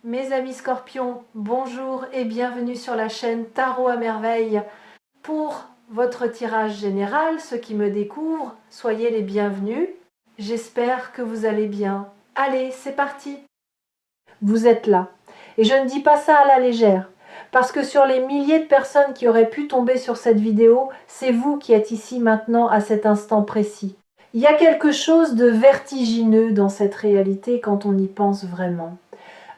Mes amis scorpions, bonjour et bienvenue sur la chaîne Tarot à merveille. Pour votre tirage général, ceux qui me découvrent, soyez les bienvenus. J'espère que vous allez bien. Allez, c'est parti. Vous êtes là. Et je ne dis pas ça à la légère, parce que sur les milliers de personnes qui auraient pu tomber sur cette vidéo, c'est vous qui êtes ici maintenant à cet instant précis. Il y a quelque chose de vertigineux dans cette réalité quand on y pense vraiment.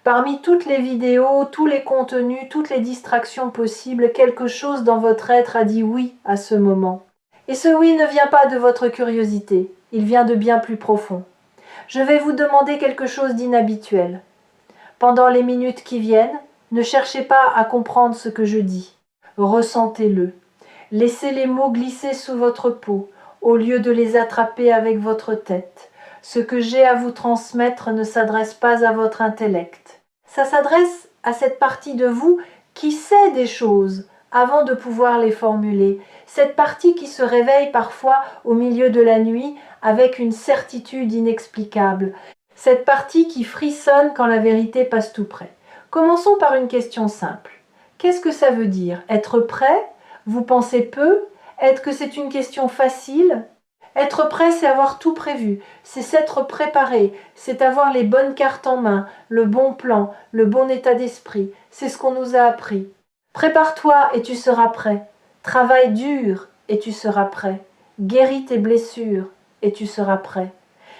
Parmi toutes les vidéos, tous les contenus, toutes les distractions possibles, quelque chose dans votre être a dit oui à ce moment. Et ce oui ne vient pas de votre curiosité, il vient de bien plus profond. Je vais vous demander quelque chose d'inhabituel. Pendant les minutes qui viennent, ne cherchez pas à comprendre ce que je dis. Ressentez-le. Laissez les mots glisser sous votre peau, au lieu de les attraper avec votre tête. Ce que j'ai à vous transmettre ne s'adresse pas à votre intellect. Ça s'adresse à cette partie de vous qui sait des choses avant de pouvoir les formuler. Cette partie qui se réveille parfois au milieu de la nuit avec une certitude inexplicable. Cette partie qui frissonne quand la vérité passe tout près. Commençons par une question simple. Qu'est-ce que ça veut dire? Être prêt? Vous pensez peu? Est-ce que c'est une question facile? Être prêt, c'est avoir tout prévu, c'est s'être préparé, c'est avoir les bonnes cartes en main, le bon plan, le bon état d'esprit. C'est ce qu'on nous a appris. Prépare-toi et tu seras prêt. Travaille dur et tu seras prêt. Guéris tes blessures et tu seras prêt.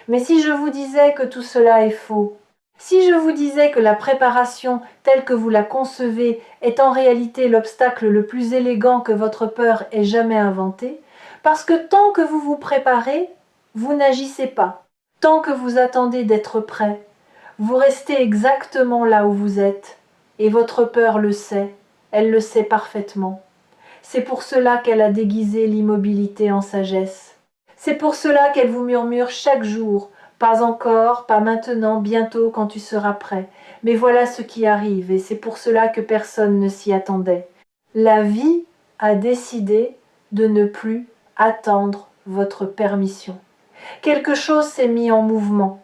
Mais si je vous disais que tout cela est faux, si je vous disais que la préparation telle que vous la concevez est en réalité l'obstacle le plus élégant que votre peur ait jamais inventé, parce que tant que vous vous préparez, vous n'agissez pas. Tant que vous attendez d'être prêt, vous restez exactement là où vous êtes. Et votre peur le sait, elle le sait parfaitement. C'est pour cela qu'elle a déguisé l'immobilité en sagesse. C'est pour cela qu'elle vous murmure chaque jour, pas encore, pas maintenant, bientôt quand tu seras prêt. Mais voilà ce qui arrive et c'est pour cela que personne ne s'y attendait. La vie a décidé de ne plus attendre votre permission. Quelque chose s'est mis en mouvement,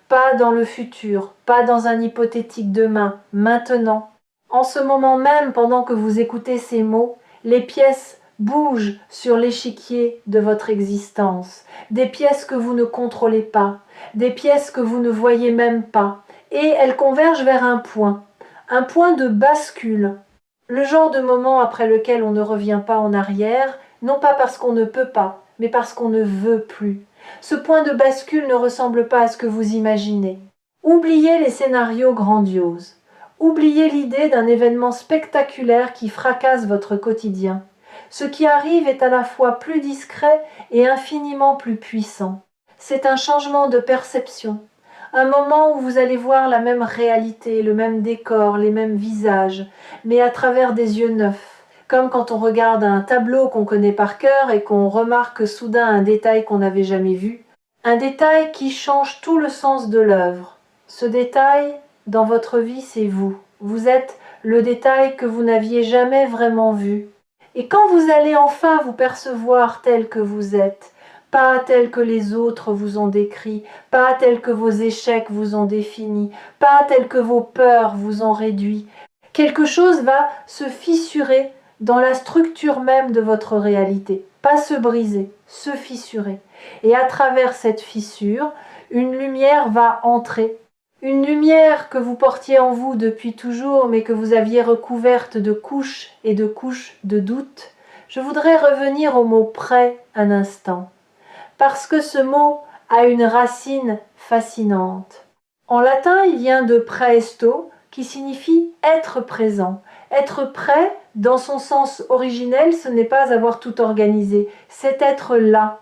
pas dans le futur, pas dans un hypothétique demain, maintenant. En ce moment même, pendant que vous écoutez ces mots, les pièces bougent sur l'échiquier de votre existence, des pièces que vous ne contrôlez pas, des pièces que vous ne voyez même pas, et elles convergent vers un point de bascule, le genre de moment après lequel on ne revient pas en arrière, non pas parce qu'on ne peut pas, mais parce qu'on ne veut plus. Ce point de bascule ne ressemble pas à ce que vous imaginez. Oubliez les scénarios grandioses. Oubliez l'idée d'un événement spectaculaire qui fracasse votre quotidien. Ce qui arrive est à la fois plus discret et infiniment plus puissant. C'est un changement de perception. Un moment où vous allez voir la même réalité, le même décor, les mêmes visages, mais à travers des yeux neufs. Comme quand on regarde un tableau qu'on connaît par cœur et qu'on remarque soudain un détail qu'on n'avait jamais vu. Un détail qui change tout le sens de l'œuvre. Ce détail, dans votre vie, c'est vous. Vous êtes le détail que vous n'aviez jamais vraiment vu. Et quand vous allez enfin vous percevoir tel que vous êtes, pas tel que les autres vous ont décrit, pas tel que vos échecs vous ont défini, pas tel que vos peurs vous ont réduit, quelque chose va se fissurer dans la structure même de votre réalité. Pas se briser, se fissurer. Et à travers cette fissure, une lumière va entrer. Une lumière que vous portiez en vous depuis toujours, mais que vous aviez recouverte de couches et de couches de doute. Je voudrais revenir au mot « prêt » un instant, parce que ce mot a une racine fascinante. En latin, il vient de praesto, qui signifie être présent. Être prêt, dans son sens originel, ce n'est pas avoir tout organisé, c'est être là,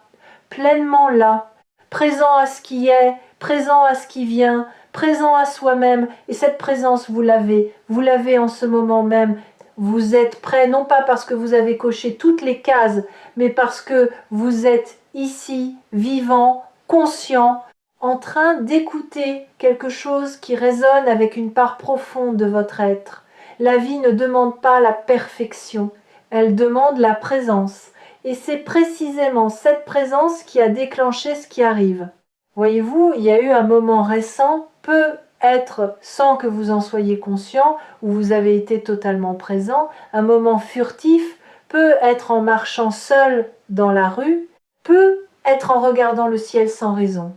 pleinement là, présent à ce qui est, présent à ce qui vient, présent à soi-même, et cette présence, vous l'avez en ce moment même. Vous êtes prêt, non pas parce que vous avez coché toutes les cases, mais parce que vous êtes ici, vivant, conscient, en train d'écouter quelque chose qui résonne avec une part profonde de votre être. La vie ne demande pas la perfection, elle demande la présence. Et c'est précisément cette présence qui a déclenché ce qui arrive. Voyez-vous, il y a eu un moment récent, peu être, sans que vous en soyez conscient, où vous avez été totalement présent, un moment furtif, peut être en marchant seul dans la rue, peut être en regardant le ciel sans raison,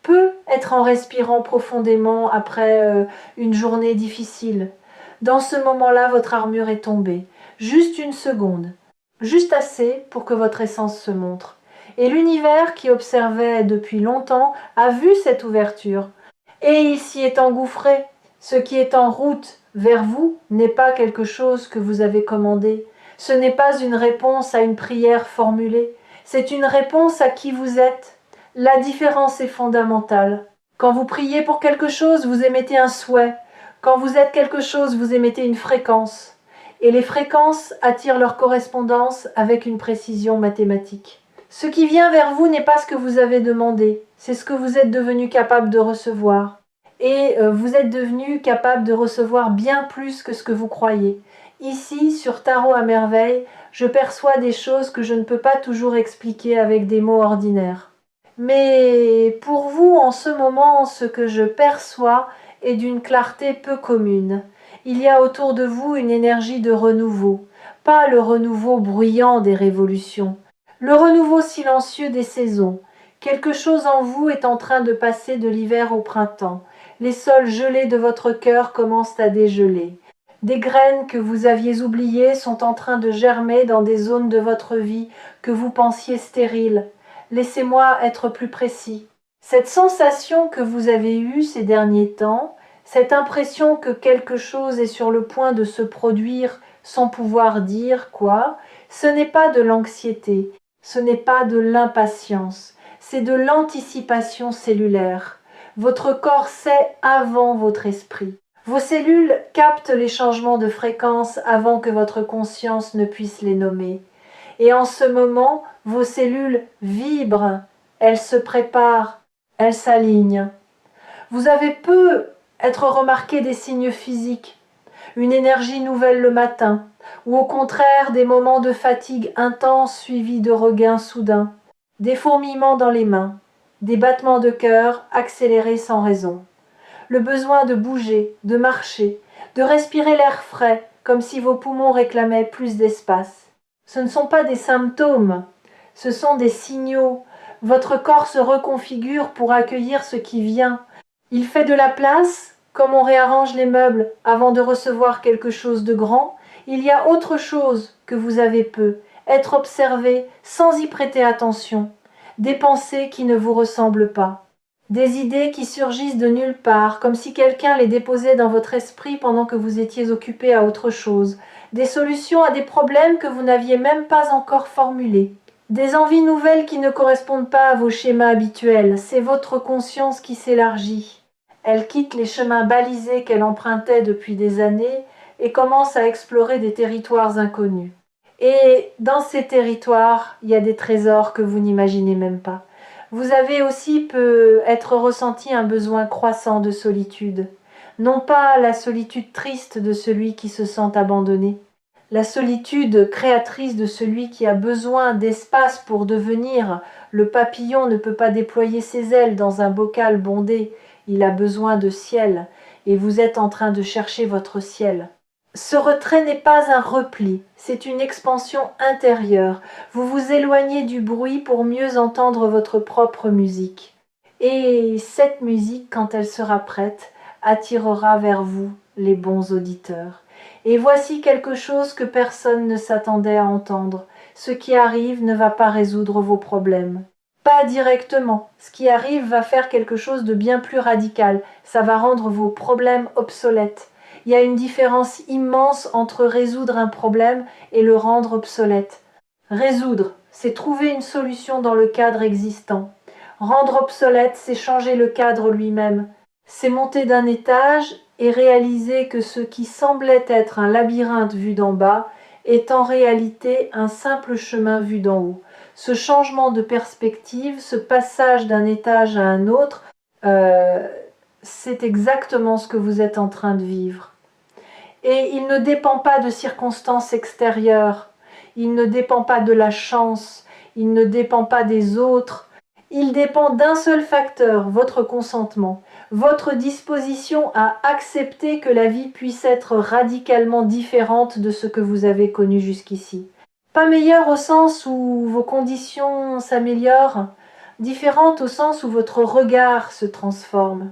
peut être en respirant profondément après une journée difficile. Dans ce moment-là, votre armure est tombée. Juste une seconde, juste assez pour que votre essence se montre. Et l'univers qui observait depuis longtemps a vu cette ouverture. Et il s'y est engouffré. Ce qui est en route vers vous n'est pas quelque chose que vous avez commandé. Ce n'est pas une réponse à une prière formulée. C'est une réponse à qui vous êtes. La différence est fondamentale. Quand vous priez pour quelque chose, vous émettez un souhait. Quand vous êtes quelque chose, vous émettez une fréquence. Et les fréquences attirent leur correspondance avec une précision mathématique. Ce qui vient vers vous n'est pas ce que vous avez demandé, c'est ce que vous êtes devenu capable de recevoir. Et vous êtes devenu capable de recevoir bien plus que ce que vous croyez. Ici, sur Tarot à merveille, je perçois des choses que je ne peux pas toujours expliquer avec des mots ordinaires. Mais pour vous, en ce moment, ce que je perçois est d'une clarté peu commune. Il y a autour de vous une énergie de renouveau, pas le renouveau bruyant des révolutions, le renouveau silencieux des saisons. Quelque chose en vous est en train de passer de l'hiver au printemps. Les sols gelés de votre cœur commencent à dégeler. Des graines que vous aviez oubliées sont en train de germer dans des zones de votre vie que vous pensiez stériles. Laissez-moi être plus précis. Cette sensation que vous avez eue ces derniers temps, cette impression que quelque chose est sur le point de se produire sans pouvoir dire quoi, ce n'est pas de l'anxiété, ce n'est pas de l'impatience, c'est de l'anticipation cellulaire. Votre corps sait avant votre esprit. Vos cellules captent les changements de fréquence avant que votre conscience ne puisse les nommer. Et en ce moment, vos cellules vibrent, elles se préparent, elles s'alignent. Vous avez peu être remarqué des signes physiques, une énergie nouvelle le matin, ou au contraire des moments de fatigue intense suivis de regains soudains, des fourmillements dans les mains, des battements de cœur accélérés sans raison. Le besoin de bouger, de marcher, de respirer l'air frais, comme si vos poumons réclamaient plus d'espace. Ce ne sont pas des symptômes, ce sont des signaux. Votre corps se reconfigure pour accueillir ce qui vient. Il fait de la place, comme on réarrange les meubles avant de recevoir quelque chose de grand. Il y a autre chose que vous avez peu, être observé sans y prêter attention, des pensées qui ne vous ressemblent pas. Des idées qui surgissent de nulle part, comme si quelqu'un les déposait dans votre esprit pendant que vous étiez occupé à autre chose. Des solutions à des problèmes que vous n'aviez même pas encore formulés. Des envies nouvelles qui ne correspondent pas à vos schémas habituels. C'est votre conscience qui s'élargit. Elle quitte les chemins balisés qu'elle empruntait depuis des années et commence à explorer des territoires inconnus. Et dans ces territoires, il y a des trésors que vous n'imaginez même pas. Vous avez aussi peut être ressenti un besoin croissant de solitude. Non pas la solitude triste de celui qui se sent abandonné, la solitude créatrice de celui qui a besoin d'espace pour devenir. Le papillon ne peut pas déployer ses ailes dans un bocal bondé, il a besoin de ciel, et vous êtes en train de chercher votre ciel. Ce retrait n'est pas un repli, c'est une expansion intérieure. Vous vous éloignez du bruit pour mieux entendre votre propre musique. Et cette musique, quand elle sera prête, attirera vers vous les bons auditeurs. Et voici quelque chose que personne ne s'attendait à entendre. Ce qui arrive ne va pas résoudre vos problèmes. Pas directement. Ce qui arrive va faire quelque chose de bien plus radical. Ça va rendre vos problèmes obsolètes. Il y a une différence immense entre résoudre un problème et le rendre obsolète. Résoudre, c'est trouver une solution dans le cadre existant. Rendre obsolète, c'est changer le cadre lui-même. C'est monter d'un étage et réaliser que ce qui semblait être un labyrinthe vu d'en bas est en réalité un simple chemin vu d'en haut. Ce changement de perspective, ce passage d'un étage à un autre, c'est exactement ce que vous êtes en train de vivre. Et il ne dépend pas de circonstances extérieures, il ne dépend pas de la chance, il ne dépend pas des autres, il dépend d'un seul facteur, votre consentement. votre disposition à accepter que la vie puisse être radicalement différente de ce que vous avez connu jusqu'ici. Pas meilleure au sens où vos conditions s'améliorent, différente au sens où votre regard se transforme.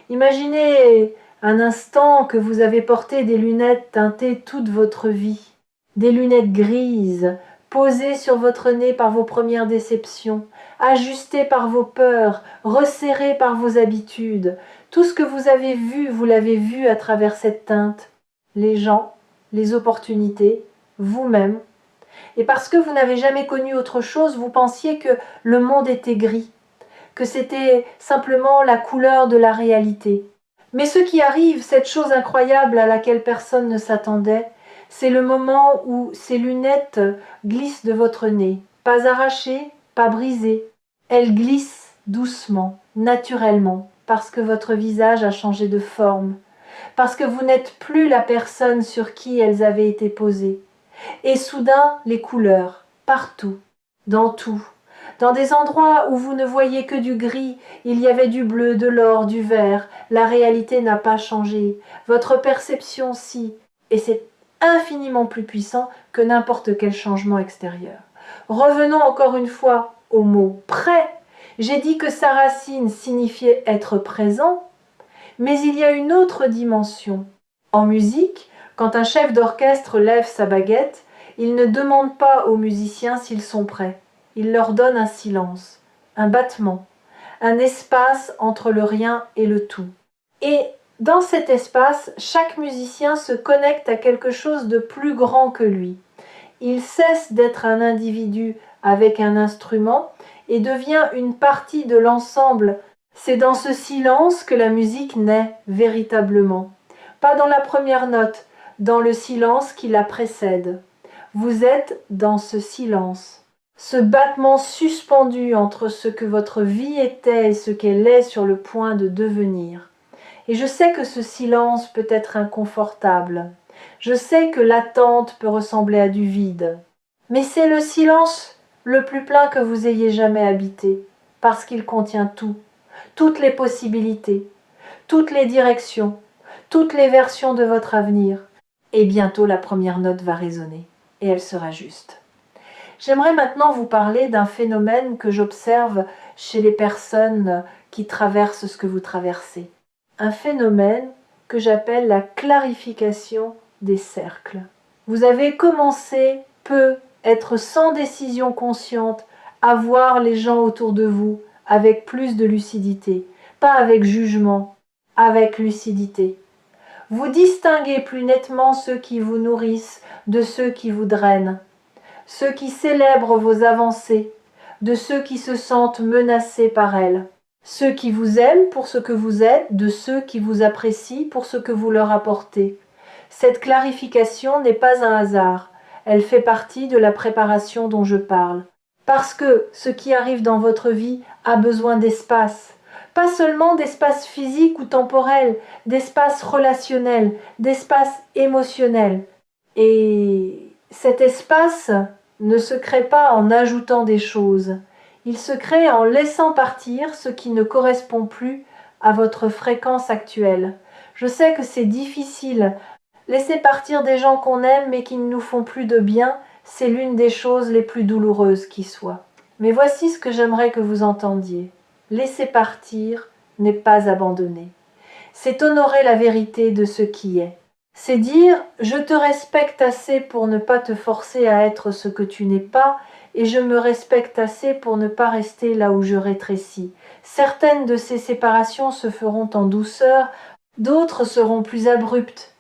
Imaginez un instant que vous avez porté des lunettes teintées toute votre vie, des lunettes grises, posées sur votre nez par vos premières déceptions, ajustées par vos peurs, resserrées par vos habitudes. Tout ce que vous avez vu, vous l'avez vu à travers cette teinte. Les gens, les opportunités, vous-même. Et parce que vous n'avez jamais connu autre chose, vous pensiez que le monde était gris, que c'était simplement la couleur de la réalité. Mais ce qui arrive, cette chose incroyable à laquelle personne ne s'attendait, c'est le moment où ces lunettes glissent de votre nez, pas arrachées, pas brisées. Elles glissent doucement, naturellement, parce que votre visage a changé de forme, parce que vous n'êtes plus la personne sur qui elles avaient été posées. Et soudain, les couleurs, partout, dans tout. Dans des endroits où vous ne voyez que du gris, il y avait du bleu, de l'or, du vert. La réalité n'a pas changé. Votre perception, si. Et c'est infiniment plus puissant que n'importe quel changement extérieur. Revenons encore une fois au mot « prêt ». J'ai dit que sa racine signifiait être présent, mais il y a une autre dimension. En musique, quand un chef d'orchestre lève sa baguette, il ne demande pas aux musiciens s'ils sont prêts. Il leur donne un silence, un battement, un espace entre le rien et le tout. Et dans cet espace, chaque musicien se connecte à quelque chose de plus grand que lui. Il cesse d'être un individu avec un instrument et devient une partie de l'ensemble. C'est dans ce silence que la musique naît véritablement. Pas dans la première note, dans le silence qui la précède. Vous êtes dans ce silence, ce battement suspendu entre ce que votre vie était et ce qu'elle est sur le point de devenir. Et je sais que ce silence peut être inconfortable. Je sais que l'attente peut ressembler à du vide. Mais c'est le silence le plus plein que vous ayez jamais habité, parce qu'il contient tout, toutes les possibilités, toutes les directions, toutes les versions de votre avenir. Et bientôt la première note va résonner, et elle sera juste. J'aimerais maintenant vous parler d'un phénomène que j'observe chez les personnes qui traversent ce que vous traversez. Un phénomène que j'appelle la clarification des cercles. Vous avez commencé être sans décision consciente, à voir les gens autour de vous avec plus de lucidité, pas avec jugement, avec lucidité. Vous distinguez plus nettement ceux qui vous nourrissent de ceux qui vous drainent, ceux qui célèbrent vos avancées, de ceux qui se sentent menacés par elles, ceux qui vous aiment pour ce que vous êtes, de ceux qui vous apprécient pour ce que vous leur apportez. Cette clarification n'est pas un hasard, elle fait partie de la préparation dont je parle. Parce que ce qui arrive dans votre vie a besoin d'espace, pas seulement d'espace physique ou temporel, d'espace relationnel, d'espace émotionnel. Et cet espace ne se crée pas en ajoutant des choses, il se crée en laissant partir ce qui ne correspond plus à votre fréquence actuelle. Je sais que c'est difficile. Laisser partir des gens qu'on aime mais qui ne nous font plus de bien, c'est l'une des choses les plus douloureuses qui soient. Mais voici ce que j'aimerais que vous entendiez. Laisser partir n'est pas abandonner. C'est honorer la vérité de ce qui est. C'est dire « je te respecte assez pour ne pas te forcer à être ce que tu n'es pas et je me respecte assez pour ne pas rester là où je rétrécis. » Certaines de ces séparations se feront en douceur, d'autres seront plus abruptes.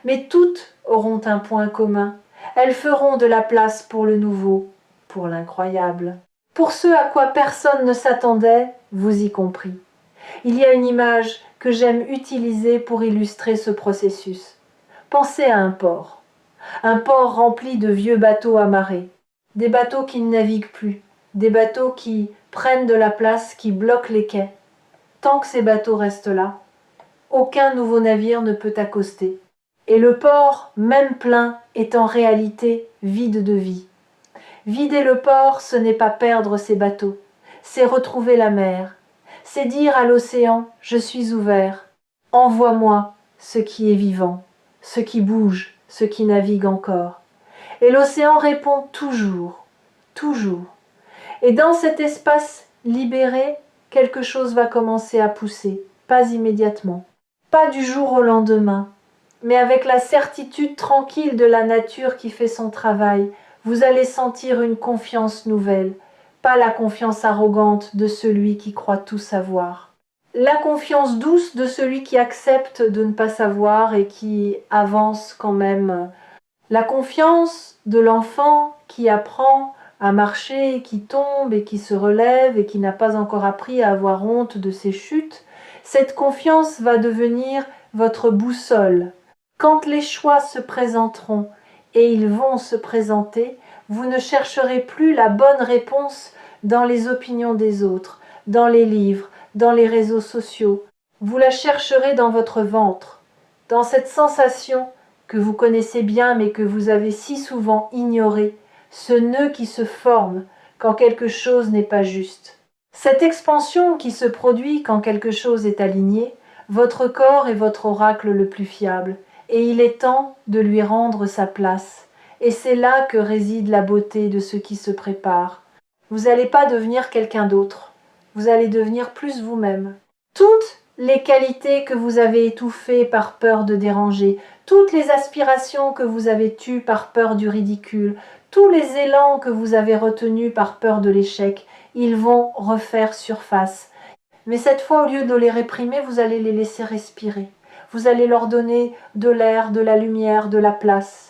Mais toutes auront un point commun. Elles feront de la place pour le nouveau, pour l'incroyable. Pour ce à quoi personne ne s'attendait, vous y compris. Il y a une image que j'aime utiliser pour illustrer ce processus. Pensez à un port rempli de vieux bateaux amarrés, des bateaux qui ne naviguent plus, des bateaux qui prennent de la place, qui bloquent les quais. Tant que ces bateaux restent là, aucun nouveau navire ne peut accoster. Et le port, même plein, est en réalité vide de vie. Vider le port, ce n'est pas perdre ses bateaux, c'est retrouver la mer. C'est dire à l'océan, je suis ouvert, envoie-moi ce qui est vivant, ce qui bouge, ce qui navigue encore. Et l'océan répond toujours, toujours. Et dans cet espace libéré, quelque chose va commencer à pousser, pas immédiatement, pas du jour au lendemain, mais avec la certitude tranquille de la nature qui fait son travail, vous allez sentir une confiance nouvelle, pas la confiance arrogante de celui qui croit tout savoir. La confiance douce de celui qui accepte de ne pas savoir et qui avance quand même. La confiance de l'enfant qui apprend à marcher, qui tombe et qui se relève et qui n'a pas encore appris à avoir honte de ses chutes, cette confiance va devenir votre boussole. Quand les choix se présenteront, et ils vont se présenter, vous ne chercherez plus la bonne réponse dans les opinions des autres, dans les livres, dans les réseaux sociaux. Vous la chercherez dans votre ventre, dans cette sensation que vous connaissez bien mais que vous avez si souvent ignorée, ce nœud qui se forme quand quelque chose n'est pas juste. Cette expansion qui se produit quand quelque chose est aligné, votre corps est votre oracle le plus fiable, et il est temps de lui rendre sa place. Et c'est là que réside la beauté de ce qui se prépare. Vous n'allez pas devenir quelqu'un d'autre, vous allez devenir plus vous-même. Toutes les qualités que vous avez étouffées par peur de déranger, toutes les aspirations que vous avez tues par peur du ridicule, tous les élans que vous avez retenus par peur de l'échec, ils vont refaire surface. Mais cette fois, au lieu de les réprimer, vous allez les laisser respirer. Vous allez leur donner de l'air, de la lumière, de la place.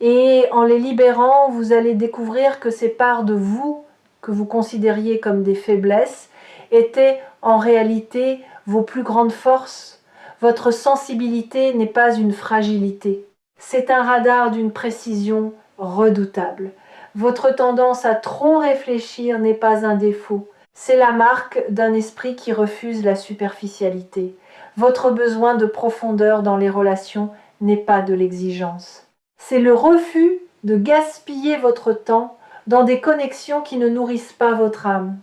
Et en les libérant, vous allez découvrir que ces parts de vous, que vous considériez comme des faiblesses, étaient en réalité vos plus grandes forces. Votre sensibilité n'est pas une fragilité. C'est un radar d'une précision redoutable. Votre tendance à trop réfléchir n'est pas un défaut. C'est la marque d'un esprit qui refuse la superficialité. Votre besoin de profondeur dans les relations n'est pas de l'exigence. C'est le refus de gaspiller votre temps dans des connexions qui ne nourrissent pas votre âme.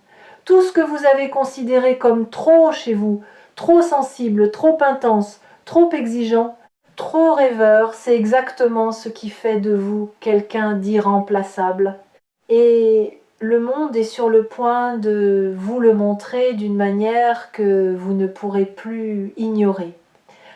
Tout ce que vous avez considéré comme trop chez vous, trop sensible, trop intense, trop exigeant, trop rêveur, c'est exactement ce qui fait de vous quelqu'un d'irremplaçable. Et le monde est sur le point de vous le montrer d'une manière que vous ne pourrez plus ignorer.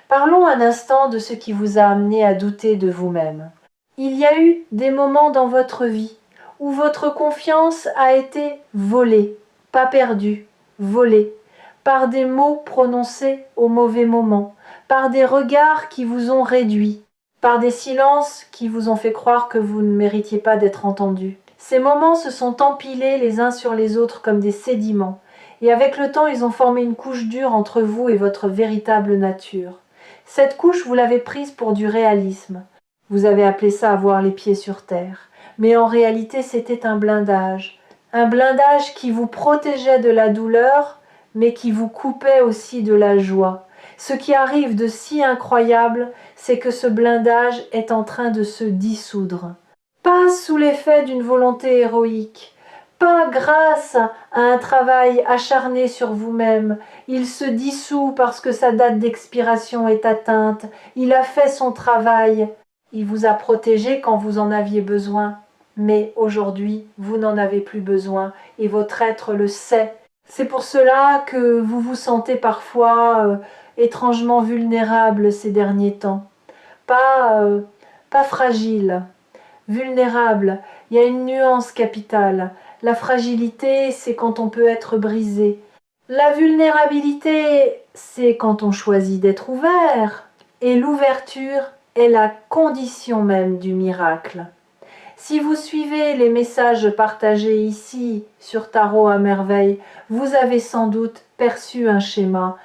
Parlons un instant de ce qui vous a amené à douter de vous-même. Il y a eu des moments dans votre vie où votre confiance a été volée, pas perdue, volée, par des mots prononcés au mauvais moment, par des regards qui vous ont réduit, par des silences qui vous ont fait croire que vous ne méritiez pas d'être entendu. Ces moments se sont empilés les uns sur les autres comme des sédiments, et avec le temps ils ont formé une couche dure entre vous et votre véritable nature. Cette couche, vous l'avez prise pour du réalisme. Vous avez appelé ça avoir les pieds sur terre. Mais en réalité, c'était un blindage. Un blindage qui vous protégeait de la douleur, mais qui vous coupait aussi de la joie. Ce qui arrive de si incroyable, c'est que ce blindage est en train de se dissoudre. Pas sous l'effet d'une volonté héroïque, pas grâce à un travail acharné sur vous-même. Il se dissout parce que sa date d'expiration est atteinte. Il a fait son travail. Il vous a protégé quand vous en aviez besoin. Mais aujourd'hui, vous n'en avez plus besoin et votre être le sait. C'est pour cela que vous vous sentez parfois étrangement vulnérable ces derniers temps. Pas fragile, vulnérable. Il y a une nuance capitale. La fragilité, c'est quand on peut être brisé. La vulnérabilité, c'est quand on choisit d'être ouvert. Et l'ouverture est la condition même du miracle. Si vous suivez les messages partagés ici sur Tarot à merveille, vous avez sans doute perçu un schéma.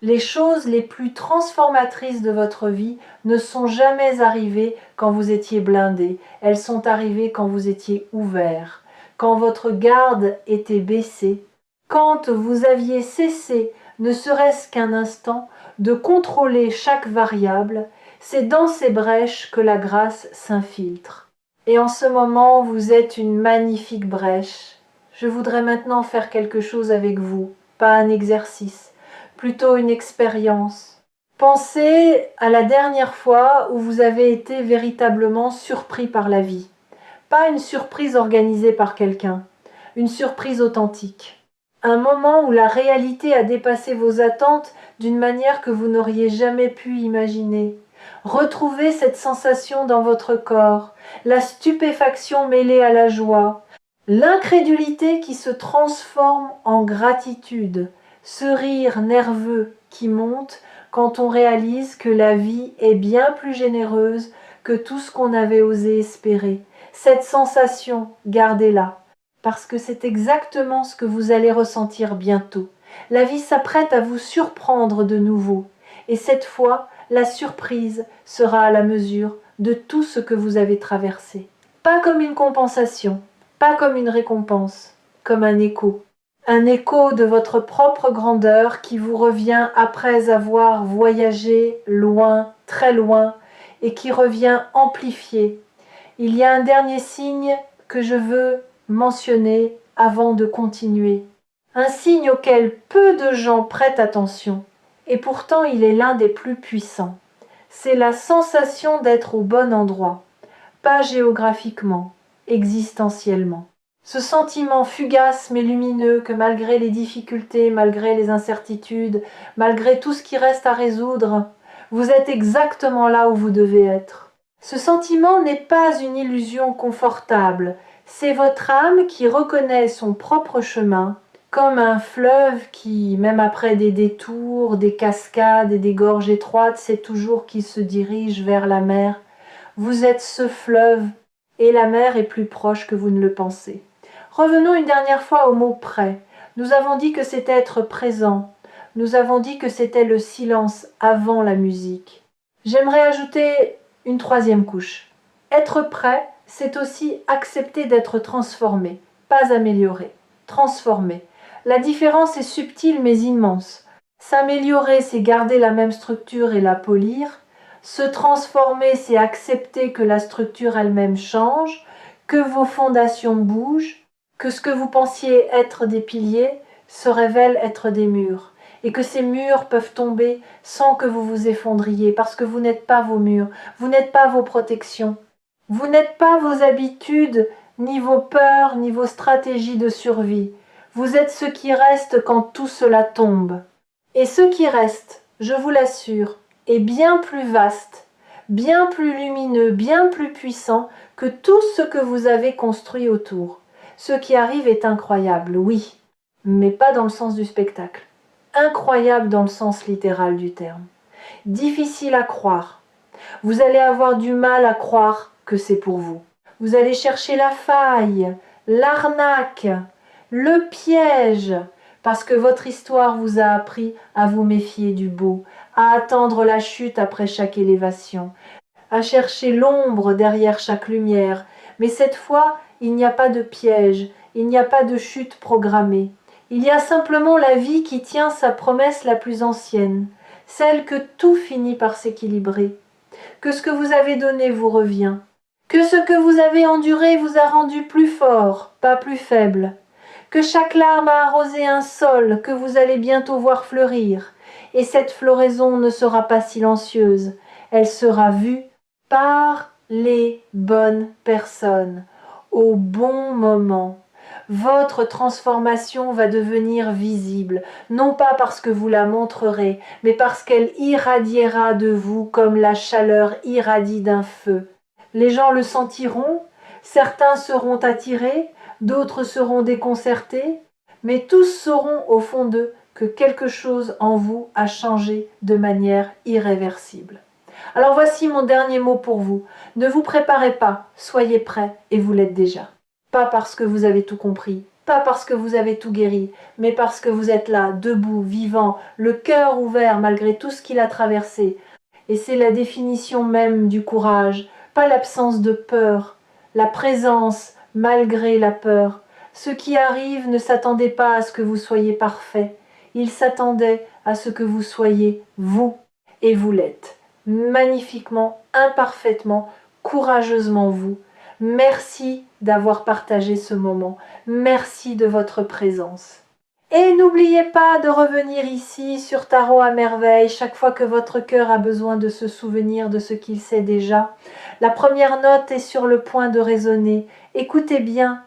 Les choses les plus transformatrices de votre vie ne sont jamais arrivées quand vous étiez blindé. Elles sont arrivées quand vous étiez ouvert, quand votre garde était baissée, quand vous aviez cessé, ne serait-ce qu'un instant, de contrôler chaque variable. C'est dans ces brèches que la grâce s'infiltre. Et en ce moment, vous êtes une magnifique brèche. Je voudrais maintenant faire quelque chose avec vous. pas un exercice, plutôt une expérience. Pensez à la dernière fois où vous avez été véritablement surpris par la vie. Pas une surprise organisée par quelqu'un, une surprise authentique. Un moment où la réalité a dépassé vos attentes d'une manière que vous n'auriez jamais pu imaginer. Retrouvez cette sensation dans votre corps, la stupéfaction mêlée à la joie, l'incrédulité qui se transforme en gratitude, ce rire nerveux qui monte quand on réalise que la vie est bien plus généreuse que tout ce qu'on avait osé espérer. Cette sensation, gardez-la, parce que c'est exactement ce que vous allez ressentir bientôt. La vie s'apprête à vous surprendre de nouveau, et cette fois, la surprise sera à la mesure de tout ce que vous avez traversé. Pas comme une compensation, pas comme une récompense, comme un écho. Un écho de votre propre grandeur qui vous revient après avoir voyagé loin, très loin, et qui revient amplifié. Il y a un dernier signe que je veux mentionner avant de continuer. Un signe auquel peu de gens prêtent attention, et pourtant il est l'un des plus puissants. C'est la sensation d'être au bon endroit, pas géographiquement, existentiellement. Ce sentiment fugace mais lumineux que malgré les difficultés, malgré les incertitudes, malgré tout ce qui reste à résoudre, vous êtes exactement là où vous devez être. Ce sentiment n'est pas une illusion confortable, c'est votre âme qui reconnaît son propre chemin, comme un fleuve qui, même après des détours, des cascades et des gorges étroites, sait toujours qu'il se dirige vers la mer. Vous êtes ce fleuve, et la mer est plus proche que vous ne le pensez. Revenons une dernière fois au mot « prêt ». Nous avons dit que c'était être présent. Nous avons dit que c'était le silence avant la musique. J'aimerais ajouter une troisième couche. Être prêt, c'est aussi accepter d'être transformé, pas amélioré. Transformé. La différence est subtile mais immense. S'améliorer, c'est garder la même structure et la polir. Se transformer, c'est accepter que la structure elle-même change, que vos fondations bougent, que ce que vous pensiez être des piliers se révèle être des murs, et que ces murs peuvent tomber sans que vous vous effondriez, parce que vous n'êtes pas vos murs, vous n'êtes pas vos protections, vous n'êtes pas vos habitudes, ni vos peurs, ni vos stratégies de survie. Vous êtes ce qui reste quand tout cela tombe. Et ce qui reste, je vous l'assure, est bien plus vaste, bien plus lumineux, bien plus puissant que tout ce que vous avez construit autour. Ce qui arrive est incroyable, oui, mais pas dans le sens du spectacle. Incroyable dans le sens littéral du terme. Difficile à croire. Vous allez avoir du mal à croire que c'est pour vous. Vous allez chercher la faille, l'arnaque, le piège, parce que votre histoire vous a appris à vous méfier du beau, à attendre la chute après chaque élévation, à chercher l'ombre derrière chaque lumière. Mais cette fois, il n'y a pas de piège, il n'y a pas de chute programmée. Il y a simplement la vie qui tient sa promesse la plus ancienne, celle que tout finit par s'équilibrer, que ce que vous avez donné vous revient, que ce que vous avez enduré vous a rendu plus fort, pas plus faible, que chaque larme a arrosé un sol que vous allez bientôt voir fleurir, et cette floraison ne sera pas silencieuse, elle sera vue par les bonnes personnes, au bon moment. Votre transformation va devenir visible, non pas parce que vous la montrerez, mais parce qu'elle irradiera de vous comme la chaleur irradie d'un feu. Les gens le sentiront, certains seront attirés, d'autres seront déconcertés, mais tous sauront au fond d'eux que quelque chose en vous a changé de manière irréversible. Alors voici mon dernier mot pour vous. Ne vous préparez pas, soyez prêts et vous l'êtes déjà. Pas parce que vous avez tout compris, pas parce que vous avez tout guéri, mais parce que vous êtes là, debout, vivant, le cœur ouvert malgré tout ce qu'il a traversé. Et c'est la définition même du courage, pas l'absence de peur, la présence malgré la peur. Ceux qui arrivent ne s'attendaient pas à ce que vous soyez parfait, ils s'attendaient à ce que vous soyez vous, et vous l'êtes. Magnifiquement, imparfaitement, courageusement vous. Merci d'avoir partagé ce moment. Merci de votre présence. Et n'oubliez pas de revenir ici sur Tarot à merveille chaque fois que votre cœur a besoin de se souvenir de ce qu'il sait déjà. La première note est sur le point de résonner. Écoutez bien,